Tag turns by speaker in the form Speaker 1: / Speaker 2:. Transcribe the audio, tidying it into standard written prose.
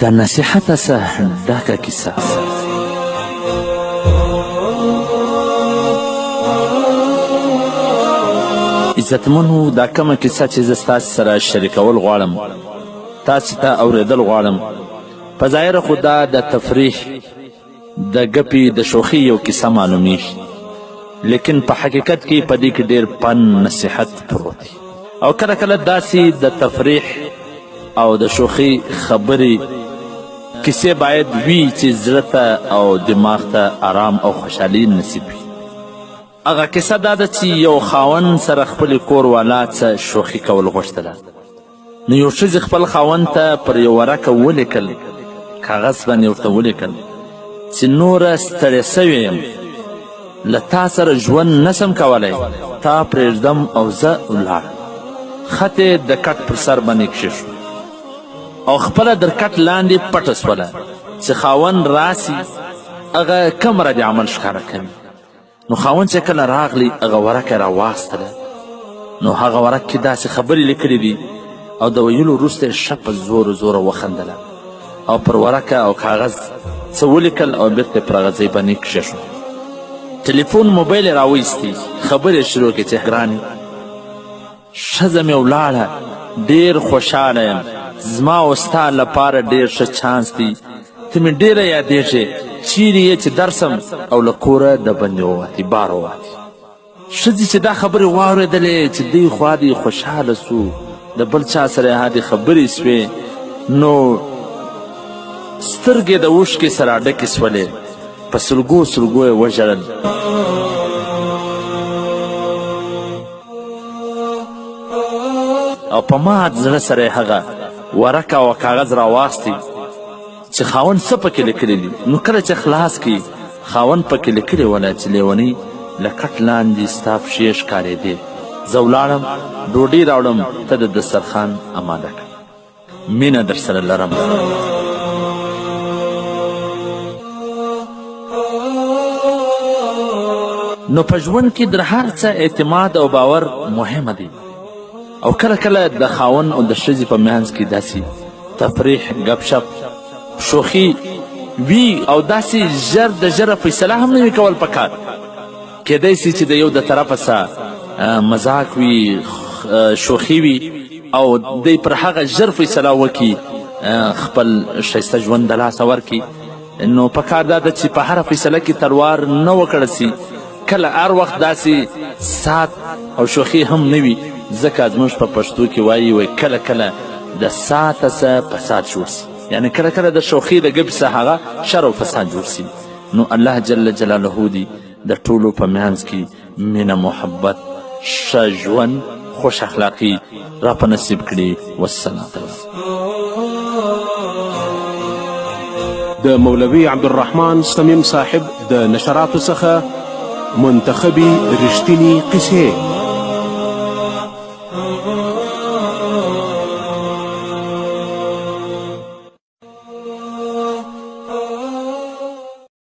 Speaker 1: د نصیحته څخه ډکه کیسه. عزتمنو، دا کومه کیسه چې زه ستاسې سره شریکول غواړم، تاسې ته اورېدل غواړم، په ظاهره خو دا د تفریح د ګپې د شوخي یو کیسه معلومیږي، لیکن په حقیقت کې په دې کې ډېر پن نصیحت پروت دی. او کله کله داسې د تفریح او د شوخي خبرې کیسې باید وي چې زړه ته او دماغ ته آرام او خوشحالي نصیب وي. هغه کیسه دا ده چې یو خاوند سره خپل کور والا څه شوخي کول غوښتله، نو یو ښځې خپل خاوند ته پر یو ورقه ولیکل، کاغذ باندې ورته ولیکل چې نوره ستړې سوې یم، له تا سره ژوند نسم کولی، تا پرېږدم او زه ولاړم. خط یې د کټ پر سر باندې کښېښود او خپله در کټ لاندې پټه سوله چې خاوند راسي هغه کم رد عمل ښکاره کوي. نو خاوند چې کله راغلی هغه ورقه یې راواخیستله، نو هغه ورق کې داسې خبرې لیکلې دي او د ویلو وروسته یې ښه په زوره زوره وخندله او پر ورقه او کاغذ څه ولیکل او بېرته یې پر هغه ځای باندې کښېښود. تلیفون موبایل یې راوایستې، خبرې یې شروع کړې چې ګرانې ښځه مې ولاړه، ډېر خوشحاله یم، زما او ستا لپاره ډېر ښه چانس دی، ته مې ډېره یادېږې، چیرې یې چې درسم او له کوره د بندې ووتې، بار ووتې. ښځې چې دا خبرې واورېدلې چې دی خوا دې خوشحاله سو، د بل چا سره یې هادې خبرې سوې، نو سترګې د اوښکې سره ډکې سولې، په سلګو سلګو یې وژړل. او په مات زړه سره یې هغه ورقه او کاغذ راواخیستې چې خاوند څه پکې لیکلي دي. نو کله چې خلاص کړي، خاوند پکې لیکلې وله چې لیونۍ له کټ لاندې ستا پښې ښکارېدې، زه ولاړم، ډوډۍ راوړم، ته د دسترخوان اماده کړه، مینه در سره لرم. نو په ژوند کې در هر څه اعتماد او باور مهمه دی، او کله کله د خاوند او د ښځې په منځ کې داسې تفریح، ګپ شپ، شوخي وي او داسې ژر د ژره فیصله هم نه وي کول پکار. کیدای سي چې د یو د طرفه څه مذاق وي، شوخي وي او دی پر هغه ژر فیصله وکړي، خپل ښایسته ژوند د لاسه ورکړي. نو پکار دا ده چې په هره فیصله کې تلوار نه وکړل سي، کله هر وخت داسې سات او شوخي هم نه وي، ځکه زموږ په پښتو کې وایي کله کله د ساته څه فساد جوړ سي، یعنې کله کله د شوخي د ګپ څه هغه شر او فساد جوړ سي. نو الله جل جلاله دې د ټولو په منځ کې مینه، محبت، ښه ژوند، خوش اخلاقي را په نصیب کړي. والسلام.
Speaker 2: د مولوي عبدالرحمن صمیم صاحب د نشراتو څخه منتخبي رښتینې قصې.